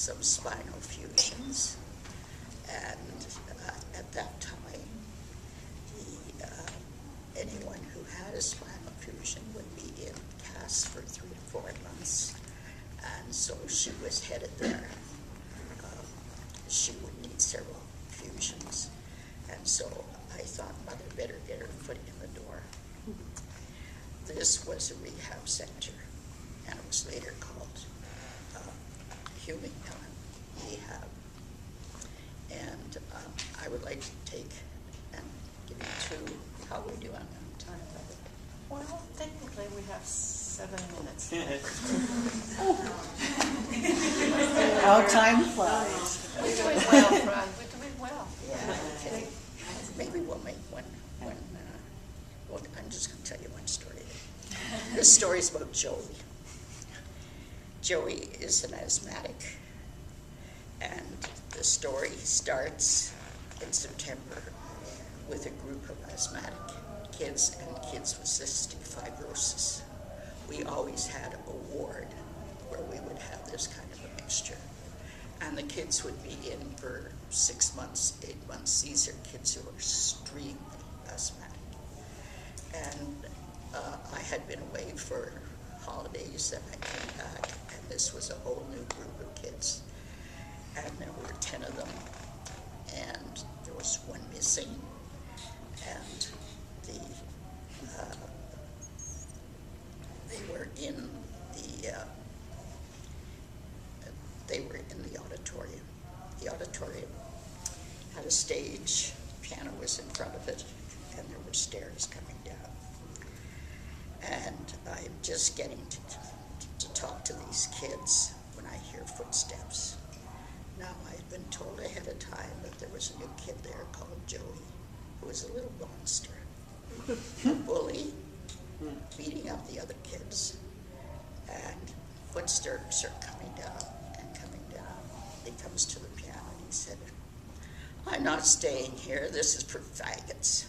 some spinal fusions, and at that time, anyone who had a spinal fusion would be in cast for 3 to 4 months, and so she was headed there. She would need several fusions, and so I thought Mother better get her foot in the door. This was a rehab center, and it was later called Human Rehab. And I would like to take and give you 2. How are we doing on time? Well, technically we have 7 minutes. How time flies. We're doing well, Fran. We're doing well. Yeah, okay. Maybe we'll make one well, I'm just going to tell you one story. This story is about Joey. Joey is an asthmatic, and the story starts in September with a group of asthmatic kids and kids with cystic fibrosis. We always had a ward where we would have this kind of a mixture. And the kids would be in for 6 months, 8 months. These are kids who are extremely asthmatic. And I had been away for holidays, and I came back, and this was a whole new group of kids. And there were 10 of them, and there was one missing. And they were in the auditorium. The auditorium had a stage, piano was in front of it, and there were stairs coming down. And I'm just getting to talk to these kids when I hear footsteps. Now, I had been told ahead of time that there was a new kid there called Joey, who was a little monster, a bully, beating up the other kids, and footsteps are coming down and coming down. He comes to the piano and he said, "I'm not staying here, this is for faggots."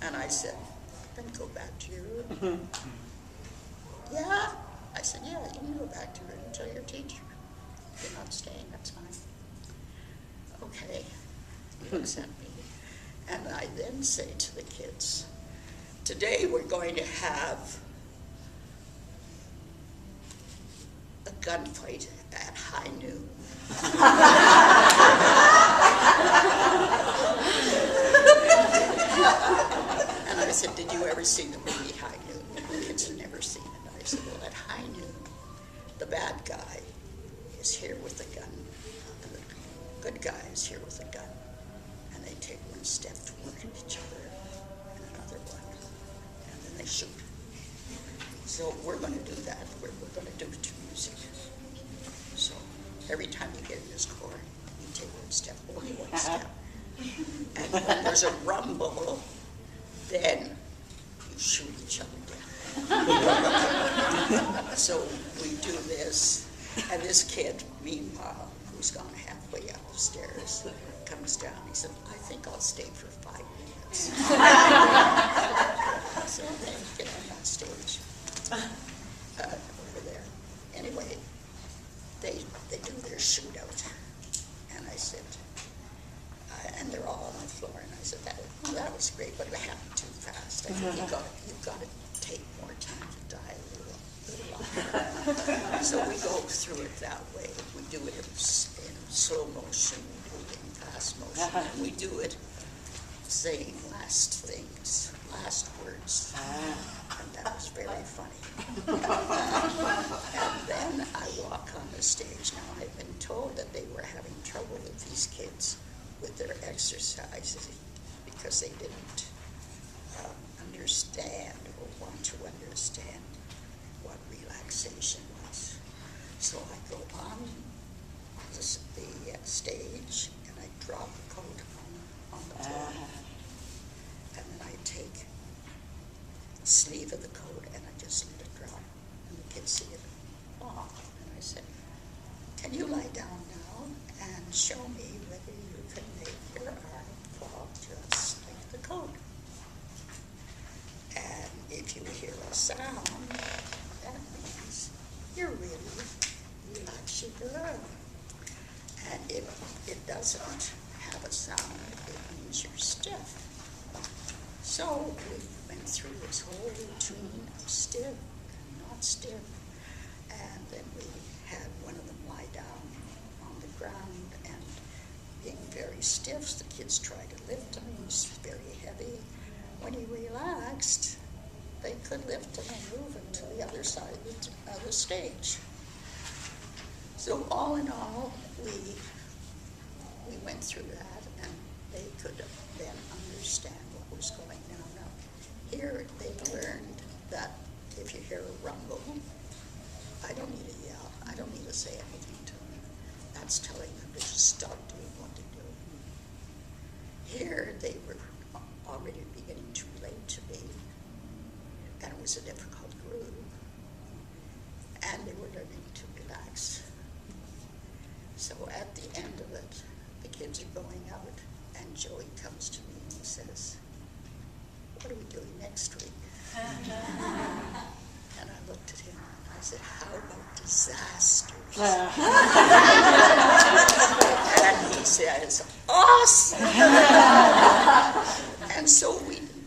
And I said, "Then go back to your room." "Yeah?" I said, "Yeah, you can go back to your room and tell your teacher. If you're not staying, that's fine." Okay, he looks at me. And I then say to the kids, "Today we're going to have a gunfight at high noon." And I said, "Did you ever see the movie High Noon?" And the kids had never seen it. I said, "Well, at high noon, the bad guy is here with a gun, and the good guy is here with a gun. And they take one step toward each other, and another one, and then they shoot. So we're going to do that. We're going to do it to music. So every time you get in this chord, you take one step, only one step. And when there's a rumble, then you shoot each other down." So we do this, and this kid, meanwhile, who's gone halfway up the stairs, comes down. He said, "I think I'll stay for 5 minutes." So they get on that stage over there. Anyway, they do their shootout, and I said, and they're all on the floor, and I said, that was great, but it happened too fast. I said, you've got to take more time to die a little longer. So we go through it that way. We do it in slow motion, we do it in fast motion, and we do it saying last things, last words, and that was very funny. And then I walk on the stage. Now, I've been told that they were having trouble with these kids with their exercises because they didn't understand or want to understand what relaxation was. So I go on the stage and I drop the coat on the floor. And then I take the sleeve of the coat and I just let it drop. And the kids see it. Oh, and I said, "Can you lie down now and show me whether you can make your arm fall just like the coat? And if you hear a sound, that means you're really relaxed." And it doesn't have a sound, it means you're stiff. So we went through this whole routine of stiff and not stiff. And then we had one of them lie down on the ground, and being very stiff, the kids tried to lift him. He was very heavy. When he relaxed, they could lift him and move him to the other side of the stage. So all in all, we went through that, and they could then understand what was going on. Now, here they've learned that if you hear a rumble, I don't need to yell. I don't need to say anything to them. That's telling them to just stop doing what they're doing. Here they were already beginning to relate to me, and it was a difficult group, and they were learning to relax. So at the end of it, the kids are going out, and Joey comes to me and he says, "What are we doing next week?" And I looked at him and I said, "How about disasters?" And he says, "Awesome!" And so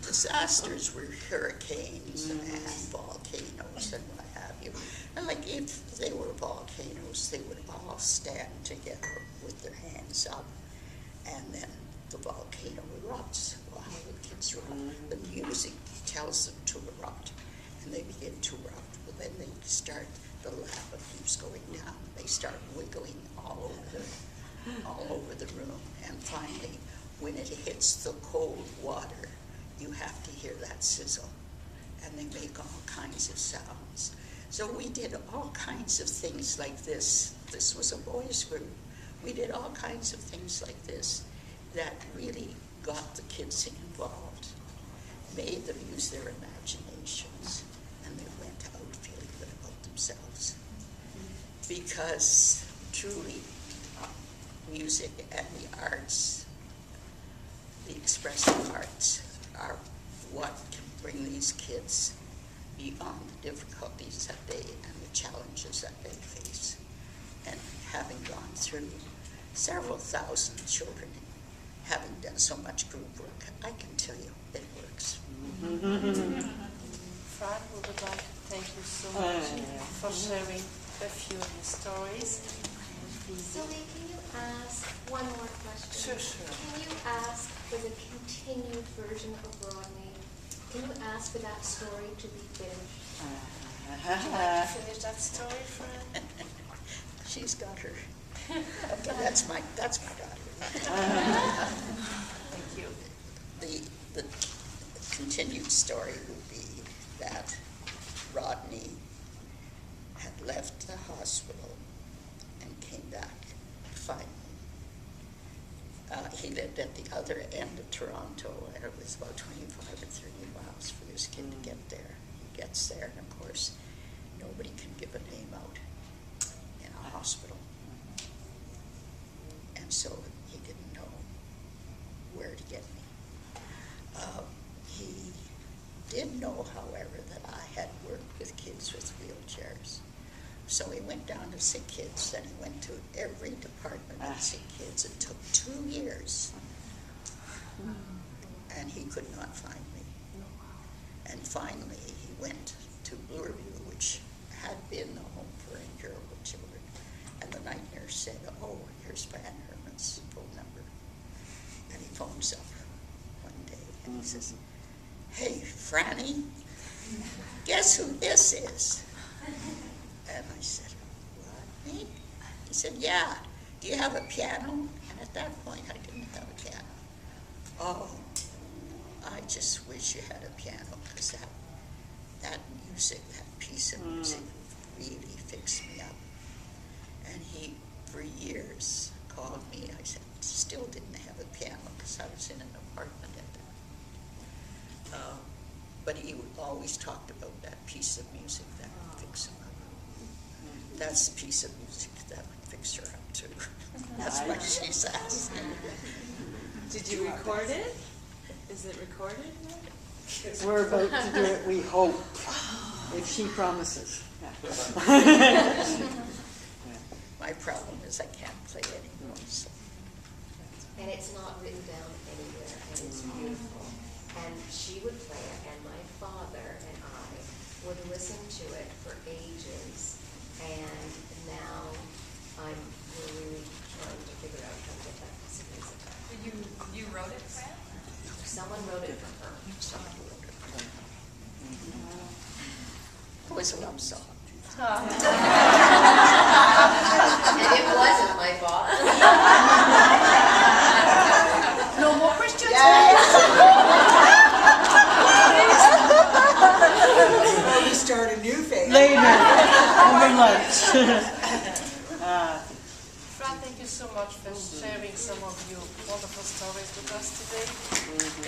disasters were hurricanes and volcanoes and what have you. And like if they were volcanoes, they would all stand together with their hands up, and then the volcano erupts. Well, how the kids erupt? The music tells them to erupt, and they begin to erupt. Well, then they start, the lava keeps going down. They start wiggling all over the room, and finally, when it hits the cold water, you have to hear that sizzle, and they make all kinds of sounds. So we did all kinds of things like this. This was a boys' group. We did all kinds of things like this that really got the kids involved, made them use their imaginations, and they went out feeling good about themselves. Because truly, music and the arts, the expressive arts, are what can bring these kids beyond the difficulties that they and the challenges that they face. And having gone through several thousand children, having done so much group work, I can tell you it works. Fran, we would like to thank you so much for sharing a few of your stories. Sylvie, can you ask one more question? Sure. Can you ask for the continued version of Rodney? Can you ask for that story to be finished? Would you like to finish that story, Fran? She's got her. Okay, that's my daughter. Thank you. The continued story would be that Rodney had left the hospital and came back finally. He lived at the other end of Toronto, and it was about 25 or 30 miles for this kid to get there. He gets there, and of course, nobody can give a name out in a hospital. And so he didn't know where to get me. He did know, however, that I had worked with kids with wheelchairs. So he went down to sick kids, and he went to every department of sick kids. It took 2 years, and he could not find me. And finally, he went to Bloorview, which had been the home for incurable children. And the night nurse said, "Oh, here's Fran Herman's phone number." And he phones up one day, and he says, "Hey, Franny, guess who this is?" And I said, "What, me?" He said, "Yeah, do you have a piano?" And at that point, I didn't have a piano. "Oh, I just wish you had a piano, because that music, that piece of music really fixed me up." And he, for years, called me. I said, still didn't have a piano because I was in an apartment at that. But he always talked about that piece of music that would fix him up. That's the piece of music that would fix her up too. That's what she's asking. Did you record it? Is it recorded? We're about to do it, we hope, if she promises. My my problem is I can't play anymore. So. And it's not written down anywhere, and it's beautiful. And she would play it, and my father and I would listen to it for ages. And now we're really trying to figure out how to get that piece of music back. You wrote it, Fran? Someone wrote it for her. It was a love song. And it wasn't my father. No more questions? Well, we start a new phase. Later, over lunch. Fran, thank you so much for sharing some of your wonderful stories with us today.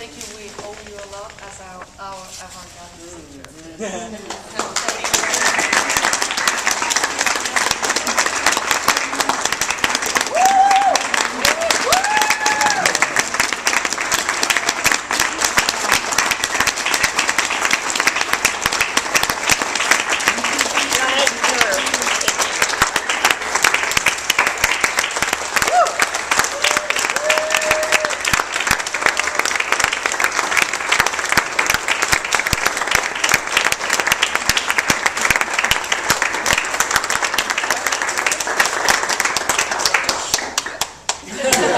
Thank you. We owe you a lot as our avant-garde singer.